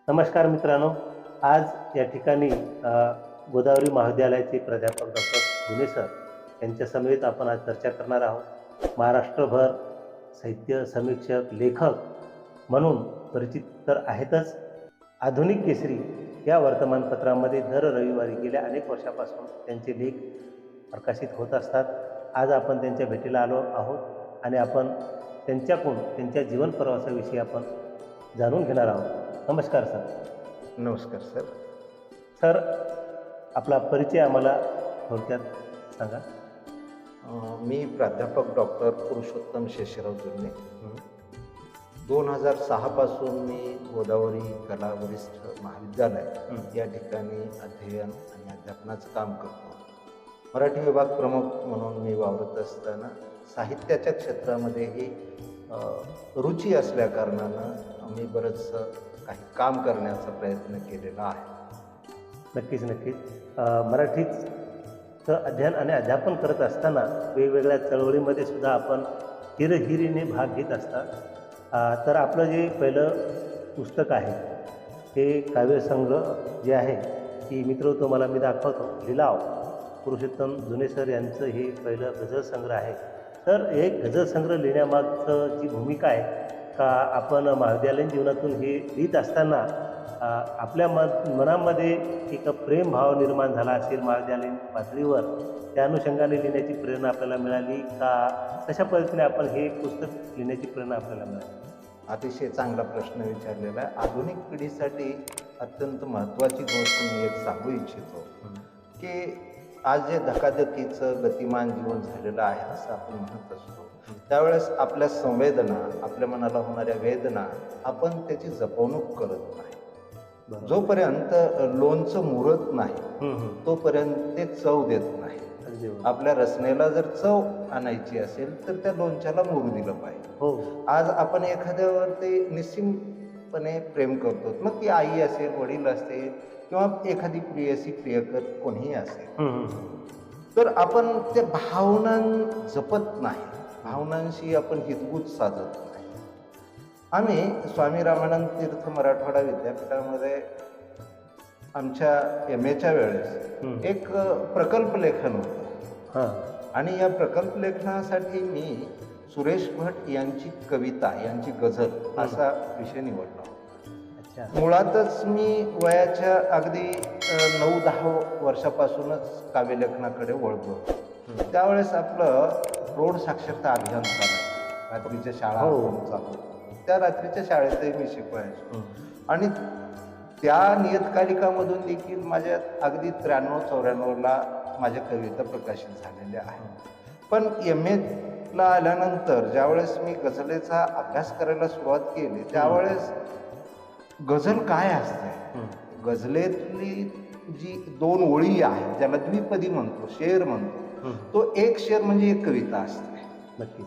नमस्कार मित्रांनो. आज या ठिकाणी गोदावरी महाविद्यालयाचे प्राध्यापक डॉक्टर जुने सर यांच्या समवेत आपण आज चर्चा करणार आहोत. महाराष्ट्रभर साहित्य समीक्षक लेखक म्हणून परिचित तर आहेतच. आधुनिक केसरी या वर्तमानपत्रामध्ये दर रविवारी गेल्या अनेक वर्षापासून त्यांचे लेख प्रकाशित होत असतात. आज आपण त्यांच्या भेटीला आलो आहोत आणि आपण त्यांच्याकडून त्यांच्या जीवन प्रवासाविषयी आपण जाणून घेणार आहोत. नमस्कार सर. नमस्कार सर. सर, आपला परिचय आम्हाला थोडक्यात सांगा. मी प्राध्यापक डॉक्टर पुरुषोत्तम शेषराव जुन्ने. 2006 पासून मी गोदावरी कला वरिष्ठ महाविद्यालय या ठिकाणी अध्ययन आणि अध्यापनाचं काम करतो. मराठी विभाग प्रमुख म्हणून मी वावरत असताना साहित्याच्या क्षेत्रामध्येही रुची असल्या कारणानं मी बरंचसं काही काम करण्याचा प्रयत्न केलेला आहे. नक्कीच. मराठीचं अध्ययन आणि अध्यापन करत असताना वेगवेगळ्या चळवळीमध्ये सुद्धा आपण हिरहिरीने भाग घेत असतात. तर आपलं जे पहिलं पुस्तक आहे हे काव्यसंग्रह जे आहे की मित्र तुम्हाला मी दाखवतो, लिलाव, पुरुषोत्तम जुने सर यांचं हे पहिलं गझल संग्रह आहे. तर हे गझल संग्रह लिहिण्यामागचं जी भूमिका आहे का आपण महाविद्यालयीन जीवनातून हे लिहित असताना आपल्या मनामध्ये एक प्रेमभाव निर्माण झाला असेल महाविद्यालयीन पातळीवर, त्या अनुषंगाने लिहिण्याची प्रेरणा आपल्याला मिळाली का? कशा पद्धतीने आपण हे पुस्तक लिहिण्याची प्रेरणा आपल्याला मिळाली? अतिशय चांगला प्रश्न विचारलेला आहे. आधुनिक पिढीसाठी अत्यंत महत्त्वाची गोष्ट मी एक सांगू इच्छितो की आज जे धकाधकीचं गतिमान जीवन झालेलं आहे असं आपण म्हणत असतो, त्यावेळेस आपल्या संवेदना, आपल्या मनाला होणाऱ्या वेदना आपण त्याची जपवणूक करत नाही. जोपर्यंत लोणचं मुरत नाही तोपर्यंत ते चव देत नाही. आपल्या रचनेला जर चव आणायची असेल तर त्या लोणच्याला मुरू दिलं पाहिजे. आज आपण एखाद्यावर ते निस्सीमपणे प्रेम करतो, मग ती आई असेल, वडील असतील किंवा एखादी प्रियसी, प्रियकर कोणीही असेल, तर आपण त्या भावना जपत नाही, भावनांशी आपण हितगुज साधत नाही. आम्ही स्वामी रामानंद तीर्थ मराठवाडा विद्यापीठामध्ये आमच्या MA वेळेस एक प्रकल्प लेखन होतं आणि या प्रकल्प लेखनासाठी मी सुरेश भट यांची कविता, यांची गझल असा विषय निवडला. मुळातच मी वयाच्या अगदी 9-10 वर्षापासूनच काव्यलेखनाकडे वळतो. त्यावेळेस आपलं प्रौढ साक्षरता अभियान चालू, रात्रीच्या शाळा चालू. त्या रात्रीच्या शाळेतही मी शिकवायचो आणि त्या नियतकालिकामधून देखील माझ्या अगदी 93-94ला माझ्या कविता प्रकाशित झालेल्या आहेत. पण MAला आल्यानंतर ज्यावेळेस मी गझलेचा अभ्यास करायला सुरुवात केली त्यावेळेस गझल काय असते, गझलेतली जी 2 ओळी आहे ज्याला द्विपदी म्हणतो, शेर म्हणतो, तो एक शेर म्हणजे एक कविता असते.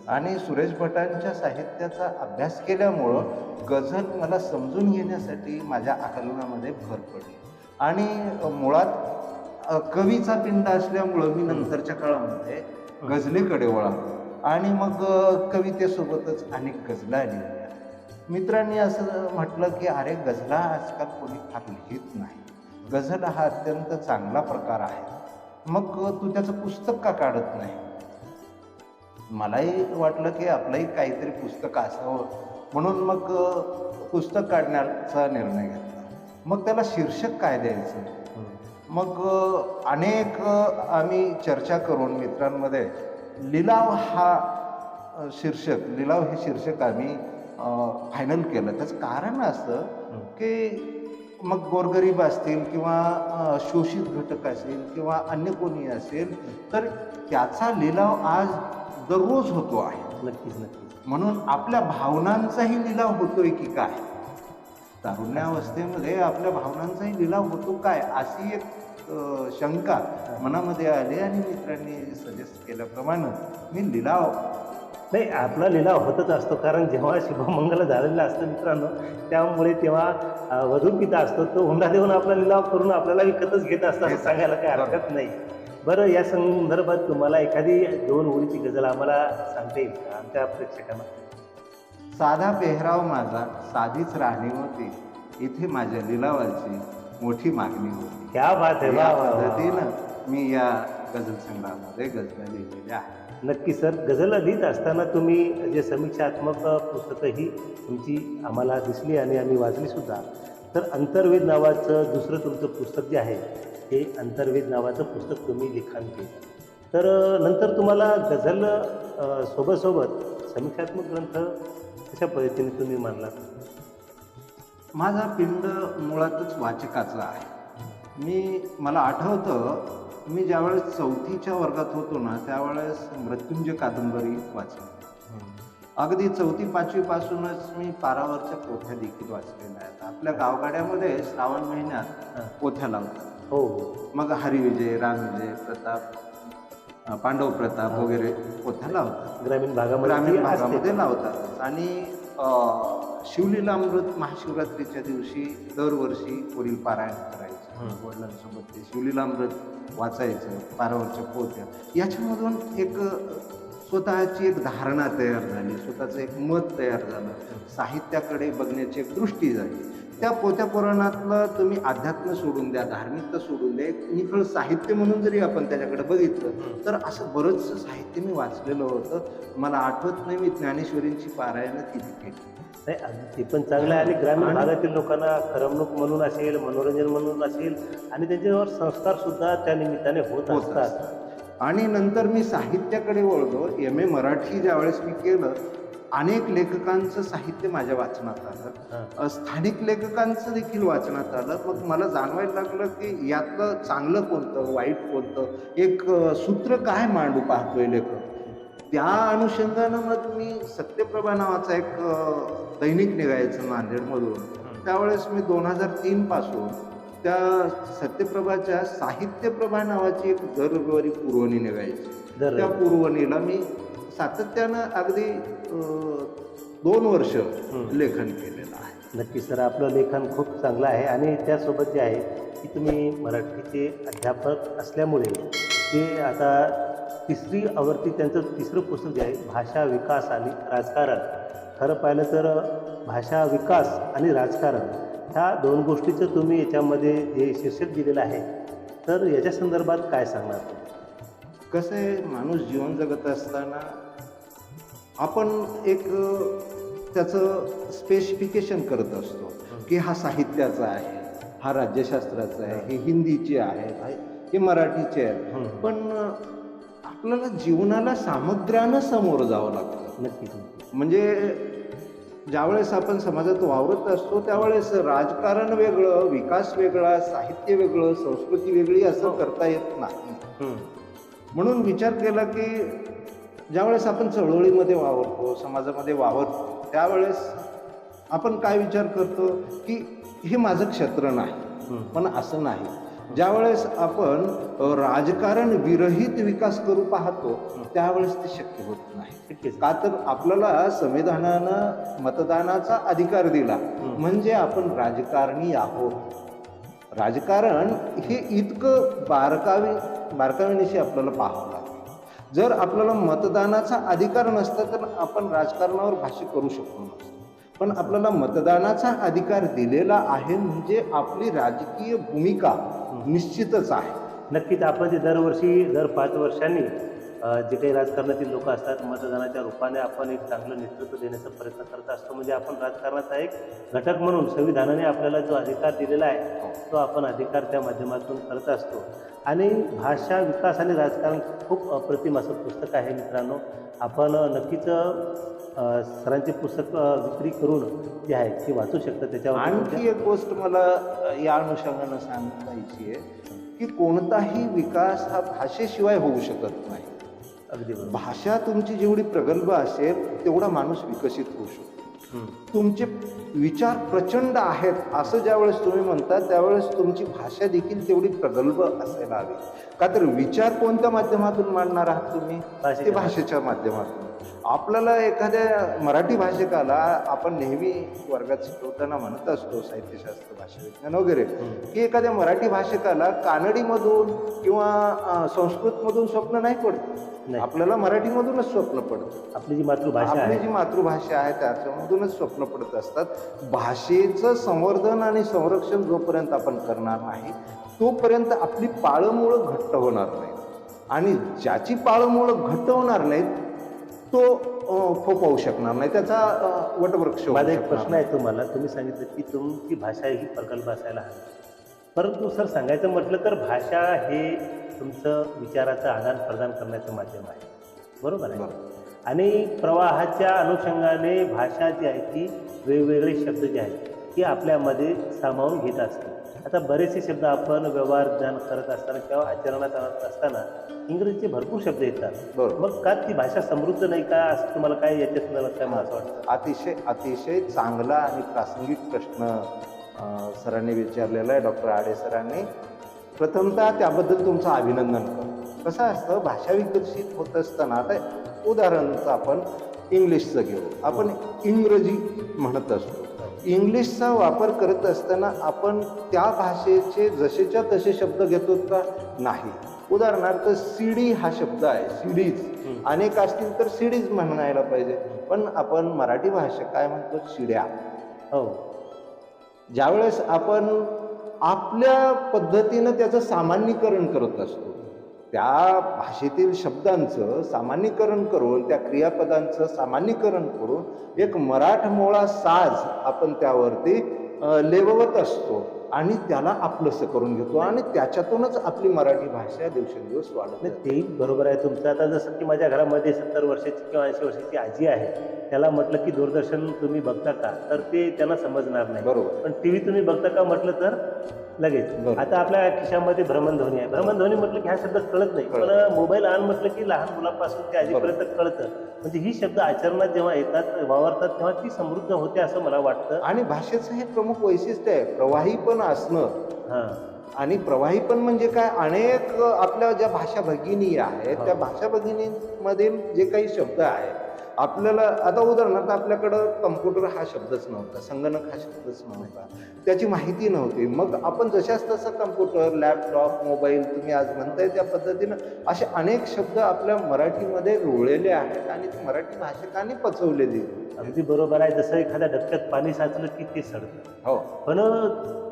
आणि सुरेश भटांच्या साहित्याचा अभ्यास केल्यामुळं गझल मला समजून घेण्यासाठी माझ्या आकलनामध्ये भर पडली आणि मुळात कवीचा पिंड असल्यामुळं मी नंतरच्या काळामध्ये गझलेकडे वळालो आणि मग कवितेसोबतच अनेक गझला लिहिल्या. मित्रांनी असं म्हटलं की अरे गझला आजकाल कोणी फार लिहित नाही, गझल हा अत्यंत चांगला प्रकार आहे, मग तू त्याचं पुस्तक का काढत नाही? मलाही वाटलं की आपलंही काहीतरी पुस्तक असावं, म्हणून मग पुस्तक काढण्याचा निर्णय घेतला. मग त्याला शीर्षक काय द्यायचं? मग अनेक आम्ही चर्चा करून मित्रांमध्ये लिलाव हे शीर्षक आम्ही फायनल केलं. त्याचं कारण असं की मग गोरगरीब असतील किंवा शोषित घटक असेल किंवा अन्य कोणी असेल तर त्याचा लिलाव आज दररोज होतो आहे. नक्कीच. म्हणून आपल्या भावनांचाही लिलाव होतोय की काय, तारुण्यावस्थेमध्ये आपल्या भावनांचाही लिलाव होतो काय, अशी एक शंका मनामध्ये आली आणि मित्रांनी सजेस्ट केल्याप्रमाणे मी लिलाव नाही, आपला लिलाव होतच असतो. कारण जेव्हा शुभमंगल झालेला असतं मित्रांनो, त्यामुळे तेव्हा वधू पिता असतो, तो हुंडा देऊन आपला लिलाव करून आपल्याला विकतच घेत असतं असं सांगायला काही हरकत नाही. बरं, या संदर्भात तुम्हाला एखादी 2 ओळीची गझल आम्हाला सांगता येईल का आमच्या प्रेक्षकांना? साधा पेहराव माझा, साधीच राहणी होती, इथे माझ्या लिलावाची मोठी मागणी होती. क्या बात आहे, या वा वा वा. पद्धतीनं मी या गझल संग्रहामध्ये गझला लिहिलेल्या आहेत. नक्की सर, गझल लिहित असताना तुम्ही जे समीक्षात्मक पुस्तकं ही तुमची आम्हाला दिसली आणि आम्ही वाचली सुद्धा. तर अंतर्वेद नावाचं दुसरं तुमचं पुस्तक जे आहे हे अंतर्वेद नावाचं पुस्तक तुम्ही लिखाण केलं. तर नंतर तुम्हाला गझल सोबत समीक्षात्मक ग्रंथ कशा पद्धतीने तुम्ही मांडलात? माझा पिंड मुळातच वाचकाचा आहे. मला आठवतं, मी ज्यावेळेस 4थीच्या वर्गात होतो ना, त्यावेळेस मृत्युंजय कादंबरी वाचली. अगदी 4वी-5वी पासूनच मी पारावरच्या पोथ्या देखील वाचलेल्या आहेत. आपल्या गावगाड्यामध्ये श्रावण महिन्यात पोथ्या लावतात. हो. मग हरिविजय, रामविजय, प्रताप, पांडव प्रताप वगैरे पोथ्या लावतात. ग्रामीण ग्रामीण भागामध्ये भागामध्ये लावतात. आणि शिवलीलामृत महाशिवरात्रीच्या दिवशी दरवर्षी वडील पारायण करायचे. वडिलांसोबत ते शिवलीलामृत वाचायचं, पारावरच्या पोथ्या. याच्यामधून एक स्वतःची एक धारणा तयार झाली, स्वतःचं एक मत तयार झालं, साहित्याकडे बघण्याची एक दृष्टी झाली. त्या पोथ्या पुराणातलं तुम्ही अध्यात्म सोडून द्या, धार्मिकता सोडून द्या, एक निखळ साहित्य म्हणून जरी आपण त्याच्याकडे बघितलं तर असं बरंचसं साहित्य मी वाचलेलं होतं. मला आठवत नाही मी ज्ञानेश्वरींची पारायणं किती केली. नाही, ते पण चांगलं आहे. आणि ग्रामीण भागातील लोकांना करमणूक म्हणून असेल, मनोरंजन म्हणून असेल, आणि त्यांच्यावर संस्कार सुद्धा त्या निमित्ताने होत असतात. आणि नंतर मी साहित्याकडे वळलो. MA मराठी ज्यावेळेस मी केलं, अनेक लेखकांचं साहित्य माझ्या वाचनात आलं, स्थानिक लेखकांचं देखील वाचनात आलं. मग मला जाणवायला लागलं की यातलं चांगलं कोणतं, वाईट कोणतं, एक सूत्र काय मांडू पाहतोय लेखक. त्या अनुषंगानं मग मी सत्यप्रभा नावाचा एक दैनिक निघायचं नांदेडमधून. त्यावेळेस मी 2003 पासून त्या सत्यप्रभाच्या साहित्यप्रभा नावाची एक दर रविवारी पुरवणी निघायची. त्या पुरवणीला मी सातत्यानं अगदी 2 वर्ष लेखन केलेलं आहे. नक्की सर, आपलं लेखन खूप चांगलं आहे. आणि त्यासोबत जे आहे की तुम्ही मराठीचे अध्यापक असल्यामुळे ते आता 3री आवृत्ती त्यांचं 3रं पुस्तक जे आहे भाषा विकास आणि राजकारण. खरं पाहिलं तर भाषा विकास आणि राजकारण ह्या 2 गोष्टीचं तुम्ही याच्यामध्ये जे शीर्षक दिलेलं आहे, तर याच्या संदर्भात काय सांगणार? कसं आहे, माणूस जीवन जगत असताना आपण एक त्याचं स्पेसिफिकेशन करत असतो की हा साहित्याचा आहे, हा राज्यशास्त्राचा आहे, हे हिंदीचे आहे, हे मराठीचे आहे. पण आपल्याला जीवनाला सामग्र्यानं समोर जावं लागतं. नक्कीच. म्हणजे ज्यावेळेस आपण समाजात वावरत असतो त्यावेळेस राजकारण वेगळं, विकास वेगळा, साहित्य वेगळं, संस्कृती वेगळी असं करता येत नाही. म्हणून विचार केला की ज्यावेळेस आपण चळवळीमध्ये वावरतो, समाजामध्ये वावरतो, त्यावेळेस आपण काय विचार करतो की हे माझं क्षेत्र नाही. पण असं नाही. ज्यावेळेस आपण राजकारण विरहित विकास करू पाहतो त्यावेळेस ते शक्य होत नाही. का तर आपल्याला संविधानानं मतदानाचा अधिकार दिला म्हणजे आपण राजकारणी आहोत. राजकारण हे इतकं बारकावीनिशी आपल्याला पाहावं लागतं. जर आपल्याला मतदानाचा अधिकार नसता तर आपण राजकारणावर भाष्य करू शकतो नसतो. पण आपल्याला मतदानाचा अधिकार दिलेला आहे म्हणजे आपली राजकीय भूमिका निश्चितच आहे. नक्कीच. आपण जे दरवर्षी दर 5 वर्षांनी जे काही राजकारणातील लोक असतात, मतदानाच्या रूपाने आपण एक चांगलं नेतृत्व देण्याचा प्रयत्न करत असतो. म्हणजे आपण राजकारणाचा एक घटक म्हणून संविधानाने आपल्याला जो अधिकार दिलेला आहे तो आपण अधिकार त्या माध्यमातून करत असतो. आणि भाषा विकास आणि राजकारण खूप अप्रतिम असं पुस्तक आहे मित्रांनो. आपण नक्कीच सरांचे पुस्तक विक्री करून जे आहे ते वाचू शकता. त्याच्यावर आणखी एक गोष्ट मला या अनुषंगानं सांगायची आहे की कोणताही विकास हा भाषेशिवाय होऊ शकत नाही. अगदी भाषा तुमची जेवढी प्रगल्भ असेल तेवढा माणूस विकसित होऊ शकतो. तुमचे विचार प्रचंड आहेत असं ज्यावेळेस तुम्ही म्हणता त्यावेळेस तुमची भाषा देखील तेवढी प्रगल्भ असायला हवी. का तर विचार कोणत्या माध्यमातून मांडणार आहात तुम्ही? ते भाषेच्या माध्यमातून. आपल्याला एखाद्या मराठी भाषिकाला आपण नेहमी वर्गात शिकवताना म्हणत असतो, साहित्यशास्त्र, भाषा विज्ञान वगैरे, की एखाद्या मराठी भाषिकाला कानडीमधून किंवा संस्कृतमधून स्वप्न नाही पडत. नाही. आपल्याला मराठीमधूनच स्वप्न पडतं. आपली जी मातृभाषा आपली आहे जी मातृभाषा आहे त्याच्यामधूनच स्वप्न पडत असतात. भाषेचं संवर्धन आणि संरक्षण जोपर्यंत आपण करणार नाही तोपर्यंत आपली पाळंमुळं घट्ट होणार नाही, आणि ज्याची पाळंमुळं घट्ट होणार नाहीत तो फोपावू शकणार नाही, त्याचा वटवृक्ष होऊ माझा एक शकणार प्रश्न आहे तुम्हाला. तुम्ही सांगितलं की तुमची भाषा ही प्रकल्प असायला हवी, परंतु सर सांगायचं म्हटलं तर भाषा हे तुमचं विचाराचं आदान प्रदान करण्याचं माध्यम आहे, बरोबर आहे. आणि प्रवाहाच्या अनुषंगाने भाषा जी आहे ती वेगवेगळे शब्द जे आहेत ती आपल्यामध्ये सामावून घेत असते. आता बरेचसे शब्द आपण व्यवहार ज्ञान करत असताना किंवा आचरणात आणत असताना इंग्रजीचे भरपूर शब्द येतात. बरोबर. मग का ती भाषा समृद्ध नाही का, असं तुम्हाला काय याच्या संदर्भात काय मला असं वाटतं? अतिशय अतिशय चांगला आणि प्रासंगिक प्रश्न सरांनी विचारलेला आहे, डॉक्टर आडे सरांनी. प्रथमतः त्याबद्दल तुमचं अभिनंदन करतो. कसं असतं, भाषा विकसित होत असताना, आता उदाहरणार्थ आपण इंग्लिशचं घेऊ, आपण इंग्रजी म्हणत असतो. इंग्लिशचा वापर करत असताना आपण त्या भाषेचे जसेच्या तसे शब्द घेतो का? नाही. उदाहरणार्थ सीडी हा शब्द आहे, सीडीज अनेक असतील तर सीडीज म्हणायला पाहिजे, पण आपण मराठी भाषा काय म्हणतो? शिड्या. हो. ज्यावेळेस आपण आपल्या पद्धतीनं त्याचं सामान्यीकरण करत असतो, त्या भाषेतील शब्दांचं सामान्यीकरण करून, त्या क्रियापदांचं सामान्यीकरण करून एक मराठमोळा साज आपण त्यावरती लेववत असतो आणि त्याला आपलंसं करून घेतो, आणि त्याच्यातूनच आपली मराठी भाषा दिवसेंदिवस वाढत नाही, तेही बरोबर आहे तुमचं. आता जसं की माझ्या घरामध्ये 70 वर्षाची किंवा 80 वर्षाची आजी आहे, त्याला म्हटलं की दूरदर्शन तुम्ही बघता का, तर ते त्यांना समजणार नाही. बरोबर. पण टी व्ही तुम्ही बघता का म्हटलं तर लगेच. बरोबर. आता आपल्या खिशामध्ये भ्रमणध्वनी आहे, भ्रमणध्वनी म्हटलं की हा शब्द कळत नाही, पण मोबाईल आण म्हटलं की लहान मुलापासून ते आजीपर्यंत कळतं. म्हणजे ही शब्द आचरणात जेव्हा येतात, वावरतात, तेव्हा ती समृद्ध होते असं मला वाटतं. आणि भाषेचं हे प्रमुख वैशिष्ट्य आहे, प्रवाही पण असणं. हां. आणि प्रवाही पण म्हणजे काय, अनेक आपल्या ज्या भाषा भगिनी आहेत त्या भाषा भगिनीमधील जे काही शब्द आहेत, आपल्याला आता उदाहरणार्थ आपल्याकडं कम्प्युटर हा शब्दच नव्हता, संगणक हा शब्दच नव्हता, त्याची माहिती नव्हती. मग आपण जशाच तसं कम्प्युटर, लॅपटॉप, मोबाईल तुम्ही आज म्हणताय त्या पद्धतीनं असे अनेक शब्द आपल्या मराठीमध्ये रुळलेले आहेत आणि ती मराठी भाषिकांनी पचवलेली. अगदी बरोबर आहे. जसं एखाद्या डबक्यात पाणी साचलं की ते सडतं, हो. पण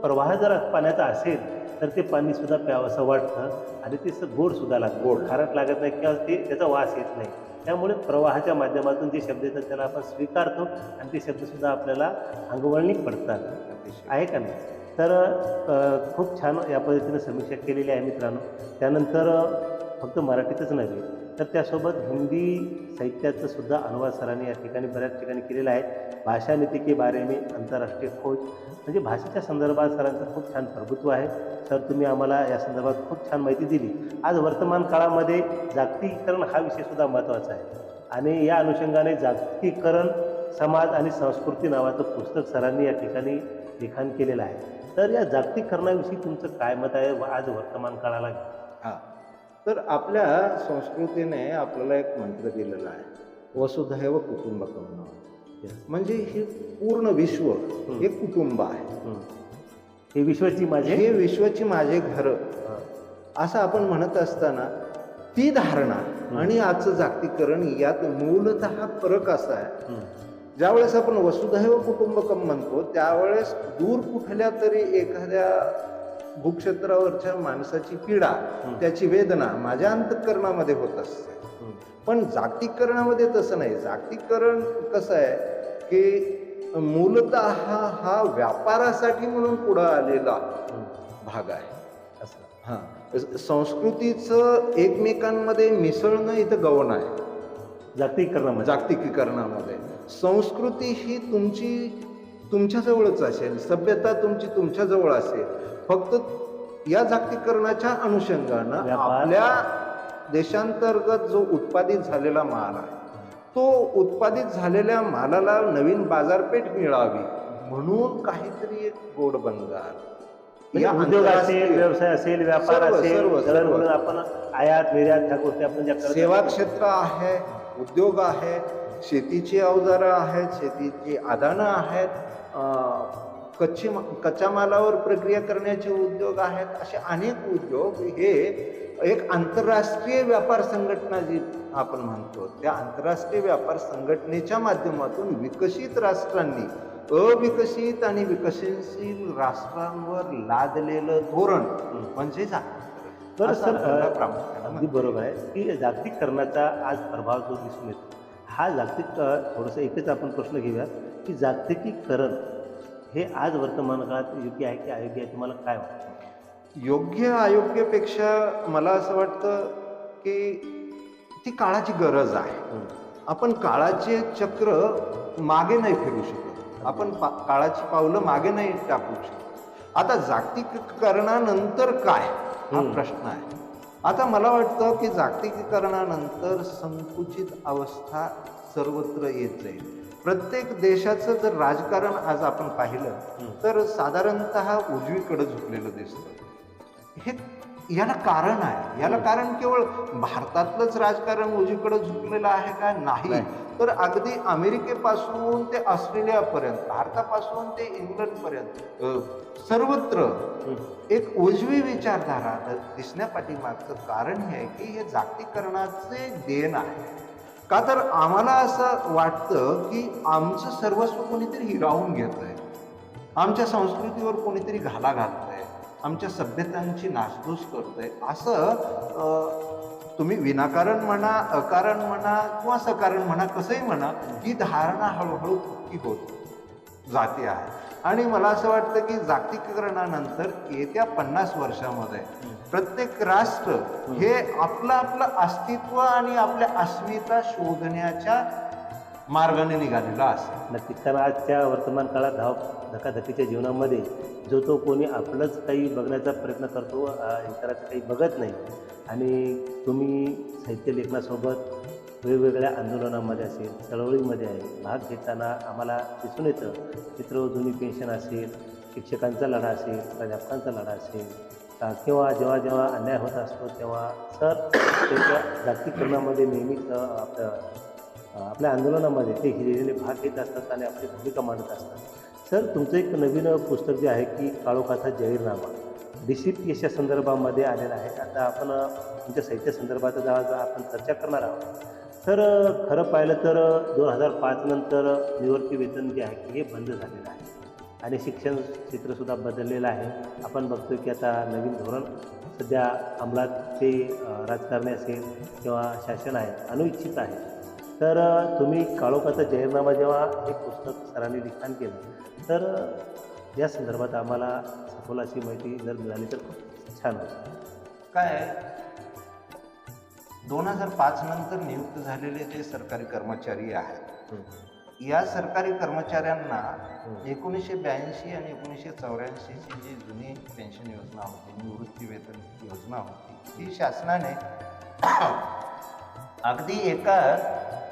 प्रवाह जर पाण्याचा असेल तर ते पाणी सुद्धा प्यावंसं वाटतं आणि ते गोड सुद्धा लागतं, गोड. खारट लागत नाही किंवा ते त्याचा वास येत नाही. त्यामुळे प्रवाहाच्या माध्यमातून जे शब्द येतात त्याला आपण स्वीकारतो आणि ते शब्दसुद्धा आपल्याला अंगवळणी पडतात, आहे का नाही? तर खूप छान या पद्धतीनं समीक्षा केलेली आहे मित्रांनो. त्यानंतर फक्त मराठीतच नव्हे तर त्यासोबत हिंदी साहित्याचं सुद्धा अनुवाद सरांनी या ठिकाणी बऱ्याच ठिकाणी केलेला आहे. भाषा नीति के बारे में आंतरराष्ट्रीय खोज, म्हणजे भाषेच्या संदर्भात सरांचं खूप छान प्रभुत्व आहे. सर, तुम्ही आम्हाला या संदर्भात खूप छान माहिती दिली. आज वर्तमान काळामध्ये जागतिकीकरण हा विषयसुद्धा महत्त्वाचा आहे आणि या अनुषंगाने जागतिकीकरण, समाज आणि संस्कृती नावाचं पुस्तक सरांनी या ठिकाणी लिखाण केलेलं आहे. तर या जागतिकीकरणाविषयी तुमचं काय मत आहे आज वर्तमान काळाला? हां, तर आपल्या संस्कृतीने आपल्याला एक मंत्र दिलेला आहे, वसुधैव कुटुंबकम. म्हणजे हे पूर्ण विश्व हे कुटुंब आहे. हे विश्वाची माझे, हे विश्वाची माझे घर असं आपण म्हणत असताना ती धारणा आणि आजचं जागतिकीकरण यात मूलतः फरक असा आहे. ज्यावेळेस आपण वसुधैव कुटुंबकम म्हणतो त्यावेळेस दूर कुठल्या तरी एखाद्या भूक्षेत्रावरच्या माणसाची पीडा, त्याची वेदना माझ्या अंतःकरणामध्ये होत असते. पण जागतिकीकरणामध्ये तसं नाही. जागतिकीकरण कसं आहे की मूलतः हा व्यापारासाठी म्हणून पुढं आलेला भाग आहे. असं हां, संस्कृतीचं एकमेकांमध्ये मिसळणं इथं गौण आहे. जागतिकीकरणामध्ये संस्कृती ही तुमच्या जवळच असेल, सभ्यता तुमची तुमच्या जवळ असेल. फक्त या जागतिकीकरणाच्या अनुषंगानं आपल्या देशांतर्गत जो उत्पादित झालेला माल आहे तो उत्पादित झालेल्या मालाला नवीन बाजारपेठ मिळावी म्हणून काहीतरी एक गोड बंगाल, उद्योग असेल, व्यवसाय असेल, व्यापार असेल, आपण आयात निर्यात ह्या गोष्टी आपण ज्या सेवा क्षेत्र आहे उद्योग आहे, शेतीची अवजारं आहेत, शेतीची आदानं आहेत, कच्च्या मालावर प्रक्रिया करण्याचे उद्योग आहेत. असे अनेक उद्योग हे एक आंतरराष्ट्रीय व्यापार संघटना जी आपण म्हणतो, त्या आंतरराष्ट्रीय व्यापार संघटनेच्या माध्यमातून विकसित राष्ट्रांनी अविकसित आणि विकसनशील राष्ट्रांवर लादलेलं धोरण म्हणजे बरं असं सर, आपल्याला प्रामुख्याने अगदी बरोबर आहे की जागतिकीकरणाचा आज प्रभाव जो दिसून येतो हा थोडंसं एकच आपण प्रश्न घेऊया की जागतिकीकरण हे आज वर्तमान काळात योग्य आहे की अयोग्य आहे, तुम्हाला काय वाटतं? योग्य अयोग्यपेक्षा मला असं वाटतं की ती काळाची गरज आहे. आपण काळाचे चक्र मागे नाही फिरू शकत, आपण काळाची पावलं मागे नाही टाकू शकत. आता जागतिकीकरणानंतर काय हा प्रश्न आहे. आता मला वाटतं की जागतिकीकरणानंतर संकुचित अवस्था सर्वत्र येत जाईल. प्रत्येक देशाचं जर राजकारण आज आपण पाहिलं तर साधारणतः उजवीकडे झुकलेलं दिसतं. हे याला कारण आहे. याला कारण केवळ भारतातलंच राजकारण उजवीकडे झुकलेलं आहे का? नाही. तर अगदी अमेरिकेपासून ते ऑस्ट्रेलियापर्यंत, भारतापासून ते इंग्लंडपर्यंत सर्वत्र एक उजवी विचारधारा दिसण्यापाठीमागचं कारण हे आहे की हे जागतिकीकरणाचे देण आहे. का तर आम्हाला असं वाटतं की आमचं सर्वस्व कोणीतरी हिरावून घेतंय, आमच्या संस्कृतीवर कोणीतरी घाला घालतंय, आमच्या सभ्यतांची नासधूस करतंय. असं तुम्ही विनाकारण म्हणा, अकारण म्हणा किंवा सकारण म्हणा, कसंही म्हणा, ही धारणा हळूहळू पक्की होत जाते आहे. आणि मला असं वाटतं की जागतिकीकरणानंतर येत्या 50 वर्षामध्ये प्रत्येक राष्ट्र हे आपलं अस्तित्व आणि आपल्या अस्मिता शोधण्याच्या मार्गाने निघालेला असेल. नक्कीच, कारण आजच्या वर्तमान काळात धकाधकीच्या जीवनामध्ये जो कोणी आपलंच काही बघण्याचा प्रयत्न करतो, इतराचं काही बघत नाही. आणि तुम्ही साहित्य लेखनासोबत वेगवेगळ्या आंदोलनामध्ये असेल, चळवळीमध्ये आहे भाग घेताना आम्हाला दिसून येतं. चित्र जुनी पेन्शन असेल, शिक्षकांचा लढा असेल, प्राध्यापकांचा लढा असेल, किंवा जेव्हा जेव्हा अन्याय होत असतो तेव्हा सर त्याच्या जागतिकीकरणामध्ये नेहमीच आपल्या आंदोलनामध्ये ते हिरिरीने भाग घेत असतात आणि आपली भूमिका मांडत असतात. सर, तुमचं एक नवीन पुस्तक जे आहे की काळोखाचा जाहीरनामा DCPSच्या संदर्भामध्ये आलेला आहे. आता आपण तुमच्या साहित्य संदर्भात आज आपण चर्चा करणार आहोत. तर खरं पाहिलं तर 2005 नंतर निवृत्ती वेतन जे आहे की हे बंद झालेलं आहे आणि शिक्षण क्षेत्रसुद्धा बदललेलं आहे. आपण बघतो की आता नवीन धोरण सध्या अंमलात, ते राजकारणी असेल किंवा शासन आहे अनुइच्छित आहे. तर तुम्ही काळोखाचा जाहीरनामा जेव्हा हे पुस्तक सरांनी लिखाण केलं तर या संदर्भात आम्हाला सखोल अशी माहिती जर मिळाली तर खूप छान होतं. काय 2005 नंतर नियुक्त झालेले जे सरकारी कर्मचारी आहेत, या सरकारी कर्मचाऱ्यांना 1982 आणि 1984ची जी जुनी पेन्शन योजना होती, निवृत्ती वेतन योजना होती, ती शासनाने अगदी एका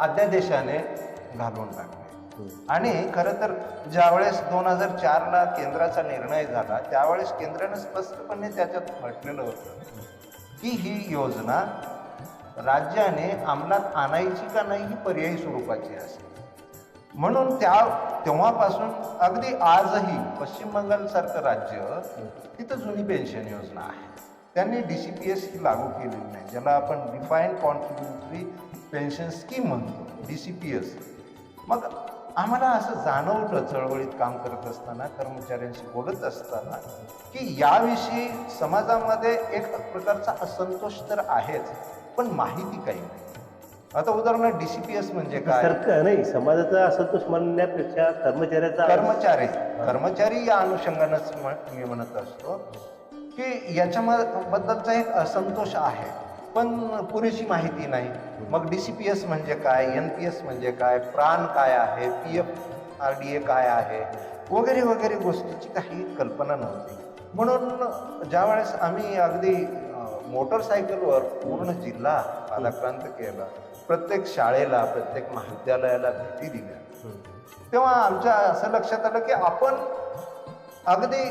अध्यादेशाने घालवून टाकली. आणि खरं तर ज्यावेळेस 2004ला केंद्राचा निर्णय झाला त्यावेळेस केंद्रानं स्पष्टपणे त्याच्यात म्हटलेलं होतं की ही योजना राज्याने अंमलात आणायची का नाही ही पर्यायी स्वरूपाची असेल. म्हणून तेव्हापासून अगदी आजही पश्चिम बंगालसारखं राज्य तिथं जुनी पेन्शन योजना आहे. त्यांनी DCPS ही लागू केलेली नाही, ज्याला आपण डिफाईन्ड कॉन्ट्रिब्युटरी पेन्शन स्कीम म्हणतो, DCPS. मग आम्हाला असं जाणवलं चळवळीत काम करत असताना, कर्मचाऱ्यांशी बोलत असताना, की याविषयी समाजामध्ये एक प्रकारचा असंतोष तर आहेच, पण माहिती काही नाही. आता उदाहरणार्थ DCPS म्हणजे काय? नाही, समाजाचा असंतोष म्हणण्यापेक्षा कर्मचारी या अनुषंगानंच मी म्हणत असतो की याच्याबद्दलचा एक असंतोष आहे, पण पुरेशी माहिती नाही. मग DCPS म्हणजे काय, NPS म्हणजे काय, प्राण काय आहे, PFRDA काय आहे, वगैरे वगैरे गोष्टीची काही कल्पना नव्हती. म्हणून ज्यावेळेस आम्ही अगदी मोटरसायकलवर पूर्ण जिल्हा पादाक्रांत केला, प्रत्येक शाळेला, प्रत्येक महाविद्यालयाला भेटी दिल्या, तेव्हा आमच्या असं लक्षात आलं की आपण अगदी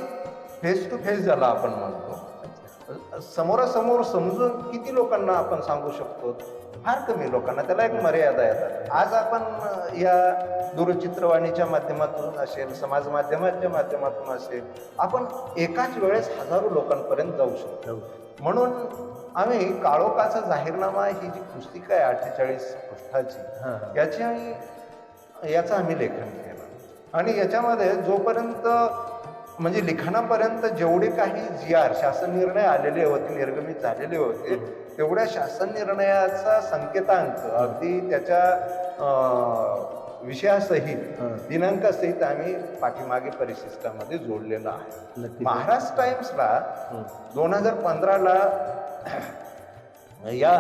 फेस टू फेस ज्याला आपण म्हणतो समोरासमोर समजून किती लोकांना आपण सांगू शकतो? फार कमी लोकांना. त्याला एक मर्यादा येतात. आज आपण या दूरचित्रवाणीच्या माध्यमातून असेल, समाज माध्यमाच्या माध्यमातून असेल, आपण एकाच वेळेस हजारो लोकांपर्यंत जाऊ शकतो. म्हणून आम्ही काळोखाचा जाहीरनामा ही जी पुस्तिका आहे 48 पृष्ठाची, याचं आम्ही लेखन केलं. आणि याच्यामध्ये जोपर्यंत म्हणजे लिखाणापर्यंत जेवढे काही GR शासन निर्णय आलेले होते, निर्गमित झालेले होते, तेवढ्या शासन निर्णयाचा संकेतांक अगदी त्याच्या विषयासहित दिनांकासहित आम्ही पाठीमागे परिशिष्टामध्ये जोडलेला आहे. महाराष्ट्र टाइम्सला 2015ला या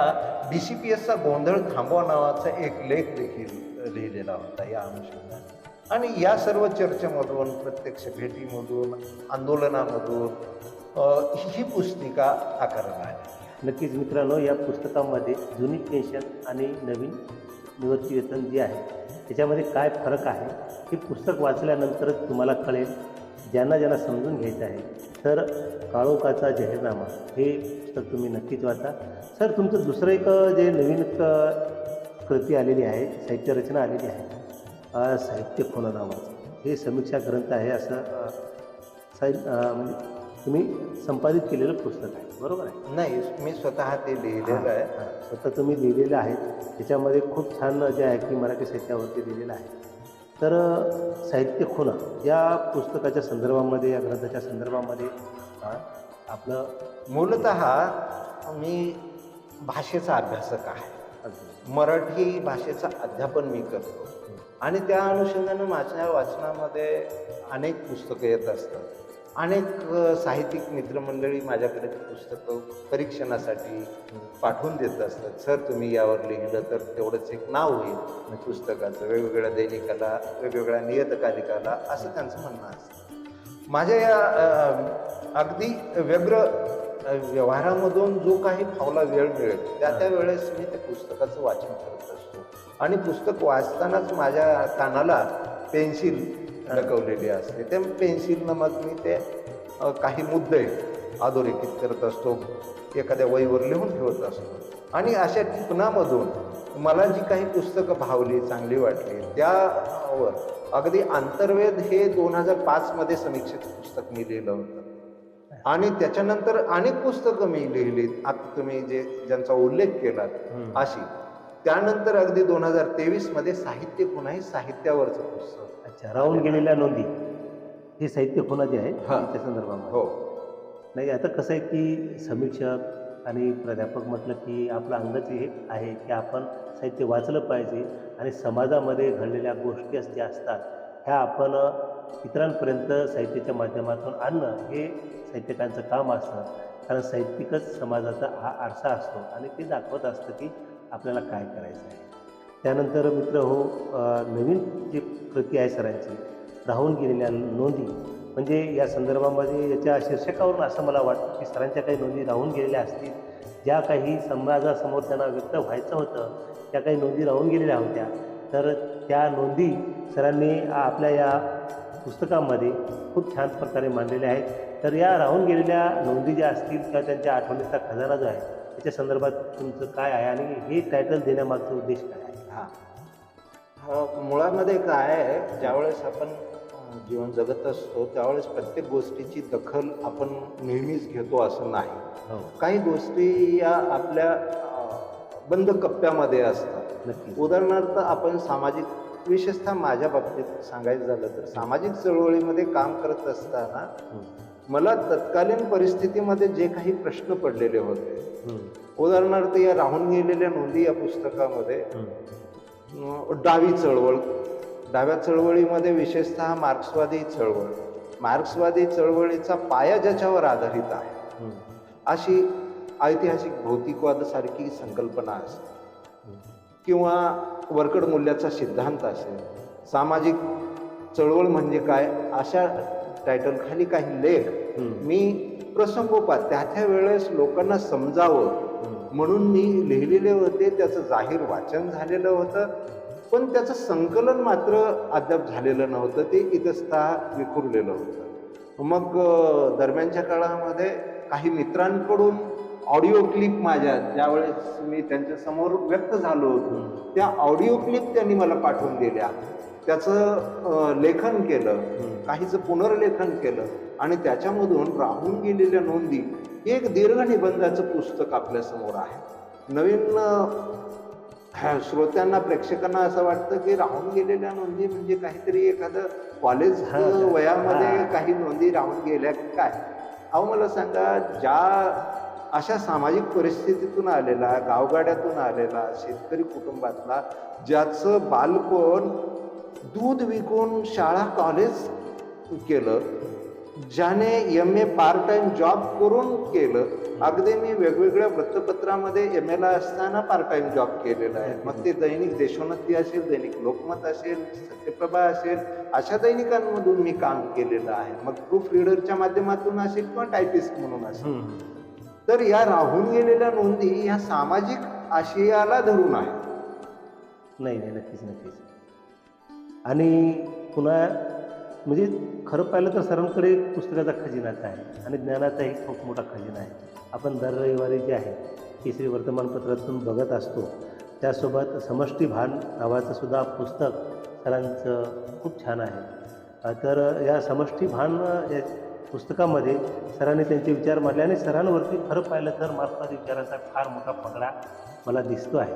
DCPSचा गोंधळ थांबवा नावाचा एक लेख देखील लिहिलेला होता या अनुषंगाने. आणि या सर्व चर्चेमधून, प्रत्यक्ष भेटीमधून, आंदोलनामधून ही पुस्तिका आकाराला आली. नक्कीच मित्रांनो, या पुस्तकामध्ये जुनी पेन्शन आणि नवीन निवृत्तीवेतन जे आहे त्याच्यामध्ये काय फरक आहे हे पुस्तक वाचल्यानंतरच तुम्हाला कळेल. ज्यांना समजून घ्यायचं आहे तर काळोखाचा जाहीरनामा हे पुस्तक तुम्ही नक्कीच वाचा. सर, तुमचं दुसरं एक जे नवीन कृती आलेली आहे, साहित्य रचना आलेली आहे, साहित्य खुणा नावाचं, हे समीक्षा ग्रंथ आहे असं म्हणजे तुम्ही संपादित केलेलं पुस्तक आहे, बरोबर आहे? नाही, मी स्वतः ते लिहिलेलं आहे. स्वतः तुम्ही लिहिलेलं आहे. त्याच्यामध्ये खूप छान जे आहे की मराठी साहित्यावरती लिहिलेलं आहे. तर साहित्य खुणा या पुस्तकाच्या संदर्भामध्ये, या ग्रंथाच्या संदर्भामध्ये आपलं मूलतः मी भाषेचा अभ्यासक आहे. मराठी भाषेचं अध्यापन मी करतो आणि त्या अनुषंगानं माझ्या वाचनामध्ये अनेक पुस्तकं येत असतात. अनेक साहित्यिक मित्रमंडळी माझ्याकडे ती पुस्तकं परीक्षणासाठी पाठवून देत असतात. सर, तुम्ही यावर लिहिलं तर तेवढंच एक नाव होईल पुस्तकाचं, वेगवेगळ्या दैनिकाला, वेगवेगळ्या नियतकालिकाला, असं त्यांचं म्हणणं असतं. माझ्या या अगदी व्यग्र व्यवहारामधून जो काही फावला वेळ मिळेल त्या वेळेस मी त्या पुस्तकाचं वाचन करत असतो. आणि पुस्तक वाचतानाच माझ्या कानाला पेन्सिल लटकवलेली असते. त्या पेन्सिलनं मग मी ते काही मुद्दे अधोरेखित करत असतो, एखाद्या वहीवर लिहून ठेवत असतो. आणि अशा टिपणामधून मला जी काही पुस्तकं भावली, चांगली वाटली, त्यावर अगदी अंतर्वेद हे 2005मध्ये समीक्षित पुस्तक मी लिहिलं होतं. आणि त्याच्यानंतर अनेक पुस्तकं मी लिहिलीत, आता तुम्ही ज्यांचा उल्लेख केला अशी. त्यानंतर अगदी 2023मध्ये साहित्य खुणा हे साहित्यावरचं पुस्तक. अच्छा, राहून गेलेल्या नोंदी हे साहित्य खुणा जे आहे त्या संदर्भामध्ये. हो. नाही, आता कसं आहे की समीक्षक आणि प्राध्यापक म्हटलं की आपलं अंगच हे आहे की आपण साहित्य वाचलं पाहिजे आणि समाजामध्ये घडलेल्या गोष्टी ज्या असतात ह्या आपण इतरांपर्यंत साहित्याच्या माध्यमातून आणणं हे साहित्यकांचं काम असतं. कारण साहित्यिकच समाजाचा हा आरसा असतो आणि ते दाखवत असतं की आपल्याला काय करायचं आहे. त्यानंतर मित्र हो, नवीन जी कृती आहे सरांची, राहून गेलेल्या नोंदी, म्हणजे या संदर्भामध्ये याच्या शीर्षकावरून असं मला वाटतं की सरांच्या काही नोंदी राहून गेलेल्या असतील, ज्या काही समाजासमोर त्यांना व्यक्त व्हायचं होतं त्या काही नोंदी राहून गेलेल्या होत्या. तर त्या नोंदी सरांनी आपल्या या पुस्तकामध्ये खूप छान प्रकारे मांडलेल्या आहेत. तर या राहून गेलेल्या नोंदी ज्या असतील किंवा त्यांच्या आठवणीचा खजाना जो आहे त्याच्या संदर्भात तुमचं काय आहे आणि हे टायटल देण्यामागचा उद्देश काय आहे? मुळामध्ये काय आहे, ज्यावेळेस आपण जीवन जगत असतो त्यावेळेस प्रत्येक गोष्टीची दखल आपण नेहमीच घेतो असं नाही. काही गोष्टी या आपल्या बंद कप्प्यामध्ये असतात. उदाहरणार्थ आपण सामाजिक, विशेषतः माझ्या बाबतीत सांगायचं झालं तर सामाजिक चळवळीमध्ये काम करत असताना मला तत्कालीन परिस्थितीमध्ये जे काही प्रश्न पडलेले होते, उदाहरणार्थ या राहून गेलेल्या नोंदी या पुस्तकामध्ये डावी चळवळ, डाव्या चळवळीमध्ये विशेषतः मार्क्सवादी चळवळीचा पाया ज्याच्यावर आधारित आहे अशी ऐतिहासिक भौतिकवादासारखी संकल्पना असेल किंवा वरकड मूल्याचा सिद्धांत असेल, सामाजिक चळवळ म्हणजे काय, अशा टायटलखाली काही लेख मी प्रसंगोपात त्या वेळेस लोकांना समजावं म्हणून मी लिहिलेले होते. त्याचं जाहीर वाचन झालेलं होतं, पण त्याचं संकलन मात्र अद्याप झालेलं नव्हतं. ते इतस्तः विखुरलेलं होतं. मग दरम्यानच्या काळामध्ये काही मित्रांकडून ऑडिओ क्लिप माझ्या ज्यावेळेस मी त्यांच्या समोर व्यक्त झालो होतो त्या ऑडिओ क्लिप त्यांनी मला पाठवून दिल्या. त्याचं लेखन केलं, काहीचं पुनर्लेखन केलं आणि त्याच्यामधून राहून गेलेल्या नोंदी एक दीर्घ निबंधाचं पुस्तक आपल्या समोर आहे. नवीन श्रोत्यांना, प्रेक्षकांना असं वाटतं की राहून गेलेल्या नोंदी म्हणजे काहीतरी एखादं कॉलेज वयामध्ये काही नोंदी राहून गेल्या काय. अहो मला सांगा, ज्या अशा सामाजिक परिस्थितीतून आलेला, गावगाड्यातून आलेला शेतकरी कुटुंबातला, ज्याचं बालपण दूध विकून शाळा कॉलेज केलं, ज्याने MA पार्ट टाइम जॉब करून केलं, अगदी मी वेगवेगळ्या वृत्तपत्रामध्ये MA ला असताना पार्ट टाइम जॉब केलेला आहे. मग ते दैनिक देशोन्नती असेल, दैनिक लोकमत असेल, सत्यप्रभा असेल, अशा दैनिकांमधून मी काम केलेलं आहे. मग प्रूफ रीडरच्या माध्यमातून असेल किंवा टायपिस्ट म्हणून असेल. तर या राहून गेलेल्या नोंदी ह्या सामाजिक आशयाला धरून आहे. नाही नाही, नक्कीच नक्कीच. आणि पुन्हा म्हणजे खरं पाहिलं तर सरांकडे पुस्तकाचा खजिनाच आहे आणि ज्ञानाचाही खूप मोठा खजिना आहे. आपण दर रविवारी जे आहे केसरी वर्तमानपत्रातून बघत असतो. त्यासोबत समष्टी भान नावाचं सुद्धा पुस्तक सरांचं खूप छान आहे. तर या समष्टी भान या पुस्तकामध्ये सरांनी त्यांचे विचार मांडले आणि सरांवरती खरं पाहिलं तर मार्क्सवादी विचाराचा फार मोठा पगडा मला दिसतो आहे.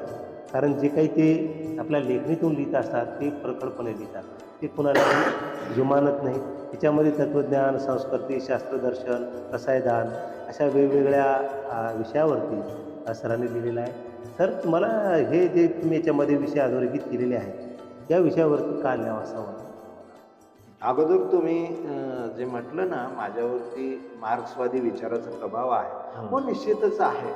कारण जे काही ते आपल्या लेखणीतून लिहित असतात ते प्रखरपणे लिहितात, ते कुणालाही जुमानत नाही. त्याच्यामध्ये तत्त्वज्ञान, संस्कृती, शास्त्रदर्शन, रसायदान अशा वेगवेगळ्या विषयावरती सरांनी लिहिलेलं आहे. सर, तुम्हाला हे जे तुम्ही याच्यामध्ये विषय अधोरेखित केलेले आहेत या विषयावरती का लिहावं असं वाटतं? अगोदर तुम्ही जे म्हटलं ना, माझ्यावरती मार्क्सवादी विचाराचा प्रभाव आहे, हो निश्चितच आहे.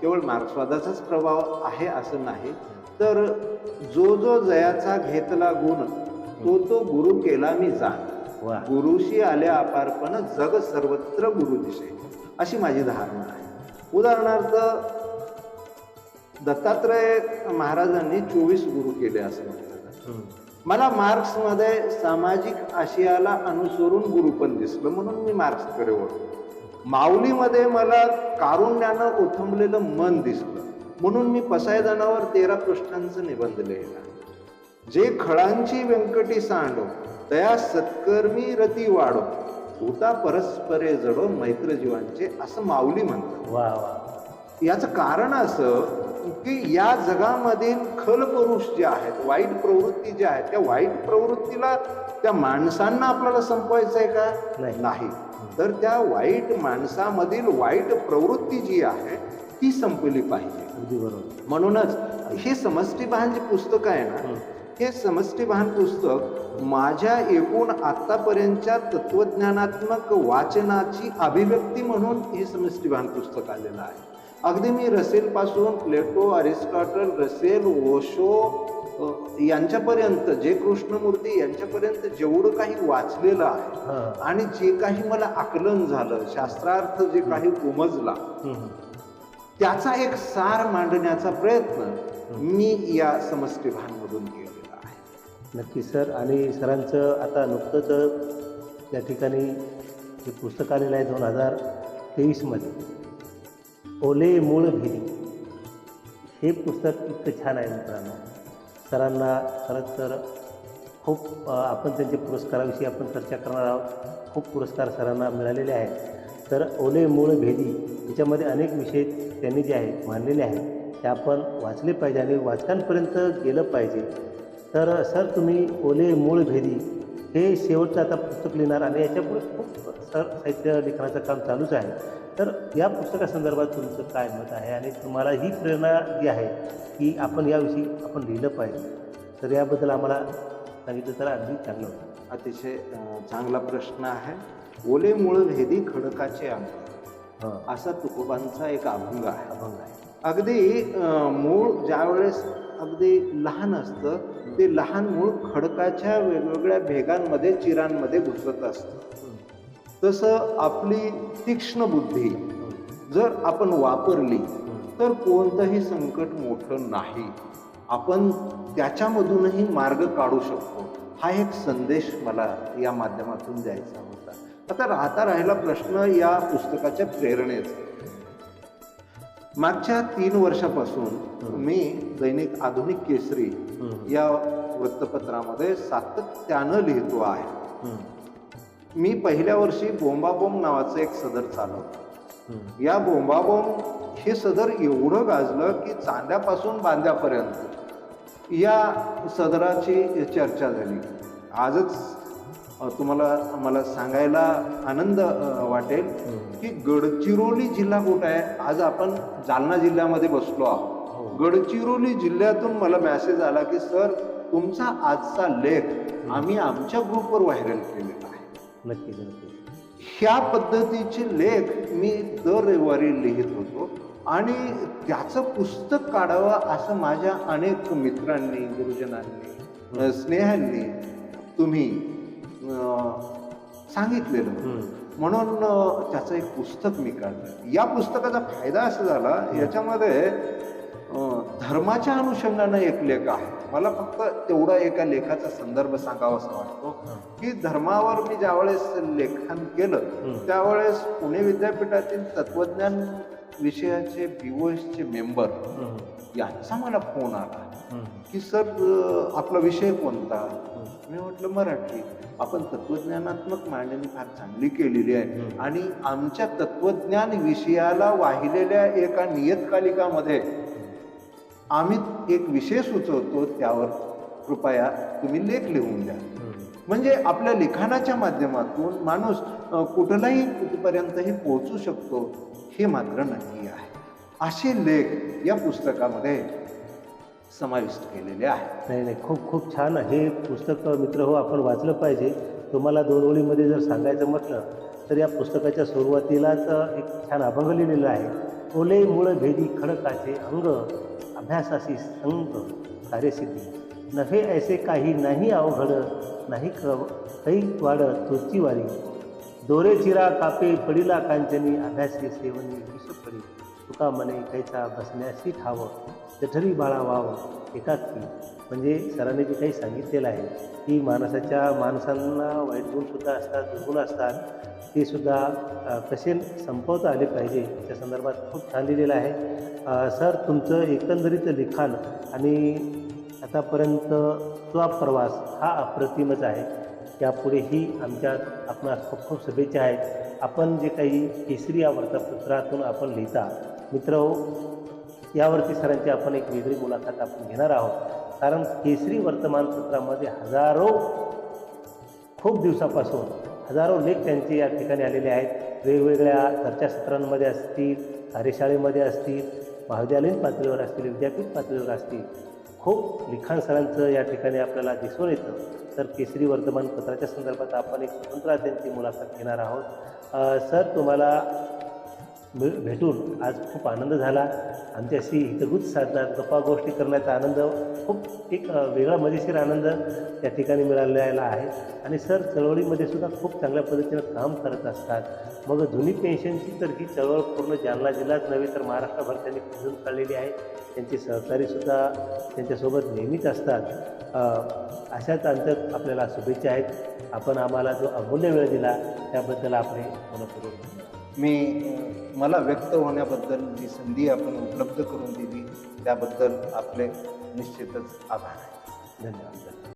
केवळ मार्क्सवादाचाच प्रभाव आहे असं नाही, तर जो जो जयाचा घेतला गुण तो तो गुरु केला मी जाण, गुरुशी आल्या अपारपण जग सर्वत्र गुरु दिशे, अशी माझी धारणा आहे. उदाहरणार्थ दत्तात्रय महाराजांनी 24 गुरु केले असं म्हटलं. मला मार्क्समध्ये सामाजिक आशयाला अनुसरून गुरुपण दिसलं म्हणून मी मार्क्सकडे वळलो. माऊलीमध्ये मला कारुण्यानं उथंबलेलं मन दिसलं म्हणून मी पसायदानावर 13 पृष्ठांचं निबंध लिहिला. जे खळांची व्यंकटी सांडो तया सत्कर्मी रती वाढो, होता परस्परे जडो मैत्र जीवांचे, असं माऊली म्हणतात. वा वा. याचं कारण असं की या जगामधील खलपुरुष जे आहेत, वाईट प्रवृत्ती ज्या आहेत, त्या वाईट प्रवृत्तीला त्या माणसांना आपल्याला संपवायचं आहे का? नाही. तर त्या वाईट माणसामधील वाईट प्रवृत्ती जी आहे ती संपली पाहिजे. अगदी बरोबर. म्हणूनच हे समष्टीभान जे पुस्तक आहे ना, हे समष्टीभान पुस्तक माझ्या एकूण आत्तापर्यंतच्या तत्वज्ञानात्मक वाचनाची अभिव्यक्ती म्हणून हे समष्टीभान पुस्तक आलेलं आहे. अगदी मी रसेलपासून प्लेटो, अरिस्टॉटल, रसेल, ओशो यांच्यापर्यंत, जे कृष्णमूर्ती यांच्यापर्यंत जेवढं काही वाचलेलं आहे आणि जे काही मला आकलन झालं, शास्त्रार्थ जे काही उमजला, त्याचा एक सार मांडण्याचा प्रयत्न मी या समष्टीभानमधून केलेला आहे. नक्की सर. आणि सरांचं आता नुकतंच या ठिकाणी हे पुस्तक आलेलं आहे 2023 मध्ये, ओले मूळ भेदी. हे पुस्तक इतकं छान आहे मित्रांनो. सरांना खरंच तर खूप आपण त्यांच्या पुरस्काराविषयी आपण चर्चा करणार आहोत. खूप पुरस्कार सरांना मिळालेले आहेत. तर ओले मूळ भेदी याच्यामध्ये अनेक विषय त्यांनी जे आहे मांडलेले आहेत ते आपण वाचले पाहिजे आणि वाचकांपर्यंत गेलं पाहिजे. तर सर, तुम्ही ओले मूळ भेदी हे शेवटचं आता पुस्तक लिहिणार आणि याच्यापुढे खूप सर साहित्य लेखनाचं काम चालूच आहे. तर या पुस्तकासंदर्भात तुमचं काय मत आहे आणि तुम्हाला ही प्रेरणा जी आहे की आपण याविषयी आपण लिहिलं पाहिजे, तर याबद्दल आम्हाला सांगितलं तर अगदी चांगलं होतं. अतिशय चांगला प्रश्न आहे. ओले मूळ भेदी खडकाचे अंग, असा तुकोबांचा एक अभंग आहे. अगदी मूळ ज्यावेळेस अगदी लहान असतं, ते लहान मूळ खडकाच्या वेगवेगळ्या भेगांमध्ये, चिरांमध्ये घुसत असतं. तसं आपली तीक्ष्ण बुद्धी जर आपण वापरली तर कोणतंही संकट मोठं नाही, आपण त्याच्यामधूनही मार्ग काढू शकतो. हा एक संदेश मला या माध्यमातून द्यायचा होता. आता राहिला प्रश्न या पुस्तकाच्या प्रेरणेचा. मागच्या 3 वर्षापासून मी दैनिक आधुनिक केसरी या वृत्तपत्रामध्ये सातत्यानं लिहितो आहे. मी पहिल्या वर्षी बोंबाबोंब नावाचं एक सदर चालवलं. या बोंबाबोंब हे सदर एवढं गाजलं की चांद्यापासून बांद्यापर्यंत या सदराची चर्चा झाली. आजच मला सांगायला आनंद वाटेल की गडचिरोली जिल्हा कुठं आहे. आज आपण जालना जिल्ह्यामध्ये बसलो आहोत. गडचिरोली जिल्ह्यातून मला मेसेज आला की सर तुमचा आजचा लेख आम्ही आमच्या ग्रुपवर व्हायरल केलेला आहे. नक्कीच नक्कीच. ह्या पद्धतीचे लेख मी दर रविवारी लिहित होतो आणि त्याचं पुस्तक काढावं असं माझ्या अनेक मित्रांनी, गुरुजनांनी, स्नेहांनी तुम्ही सांगितलेलं. म्हणून त्याचं एक पुस्तक मी काढलं. या पुस्तकाचा फायदा असा झाला, याच्यामध्ये धर्माच्या अनुषंगानं एक लेख आहे. मला फक्त तेवढा एका लेखाचा संदर्भ सांगावासा वाटतो की धर्मावर मी ज्यावेळेस लेखन केलं त्यावेळेस पुणे विद्यापीठातील तत्वज्ञान विषयाचे BOSचे मेंबर यांचा मला फोन आला की सर आपला विषय कोणता. मी म्हटलं मराठी. आपण तत्वज्ञानात्मक मांडणी फार चांगली केलेली आहे आणि आमच्या तत्वज्ञान विषयाला वाहिलेल्या एका नियतकालिकामध्ये आम्ही एक विषय सुचवतो, त्यावर कृपया तुम्ही लेख लिहून द्या. म्हणजे आपल्या लिखाणाच्या माध्यमातून माणूस कुठपर्यंतही पोहोचू शकतो हे मात्र नक्की आहे. असे लेख या पुस्तकामध्ये समाविष्ट केलेले आहे. नाही, खूप खूप छान. हे पुस्तक मित्र हो आपण वाचलं पाहिजे. तुम्हाला 2 ओळीमध्ये जर सांगायचं म्हटलं तर या पुस्तकाच्या सुरुवातीलाच एक छान अभंग लिहिलेला आहे. ओले मूळ भेदी खडकाचे अंग, अभ्यासाशी संग कार्यसिद्धी, नव्हे ऐसे काही नाही अवघड, नाही काही वाढ तोची वारी, दोरे चिरा कापे पडिला कांचनी, अभ्यासी सेवनी विष पडी, तुका मने कैचा बसण्याशी ठाव, जठरी बाळा वाव एकाकी. म्हणजे सरांनी जे काही सांगितलेलं आहे की माणसांना वाईट गुणसुद्धा असतात, दुर्गुण असतात, ते सुद्धा कसे संपवता आले पाहिजे त्या संदर्भात खूप छान लिहिलेलं आहे. सर तुमचं एकंदरीत लिखाण आणि आतापर्यंत जो प्रवास हा अप्रतिमच आहे. यापुढेही आमच्या आपणास खूप खूप शुभेच्छा आहेत. आपण जे काही केसरी या वृत्तपत्रातून आपण लिहिता मित्रहो, यावरती सरांची आपण एक वेगळी मुलाखत आपण घेणार आहोत. कारण केसरी वर्तमानपत्रामध्ये खूप दिवसापासून हजारो लेख त्यांचे या ठिकाणी आलेले आहेत. वेगवेगळ्या चर्चासत्रांमध्ये असतील, कार्यशाळेमध्ये असतील, महाविद्यालयीन पातळीवर असतील, विद्यापीठ पातळीवर असतील, खूप लिखाण सरांचं या ठिकाणी आपल्याला दिसून येतं. तर केसरी वर्तमानपत्राच्या संदर्भात आपण एक स्वतंत्र त्यांची मुलाखत घेणार आहोत. सर तुम्हाला भेटून आज खूप आनंद झाला. आमच्याशी हितगुज साधनात गप्पा गोष्टी करण्याचा आनंद, खूप एक वेगळा मजेशीर आनंद त्या ठिकाणी मिळालेला आहे. आणि सर चळवळीमध्ये सुद्धा खूप चांगल्या पद्धतीनं काम करत असतात. मग जुनी पेन्शनची तर ही चळवळ पूर्ण जालना जिल्हाच नव्हे तर महाराष्ट्रभर त्यांनी फिरून काढलेली आहे. त्यांचे सहकारीसुद्धा त्यांच्यासोबत नेहमीच असतात. अशाच अंतत आपल्याला शुभेच्छा आहेत. आपण आम्हाला जो अमूल्य वेळ दिला त्याबद्दल आपले मनपूर्वक मला व्यक्त होण्याबद्दल जी संधी आपण उपलब्ध करून दिली त्याबद्दल आपले निश्चितच आभार आहे. धन्यवाद.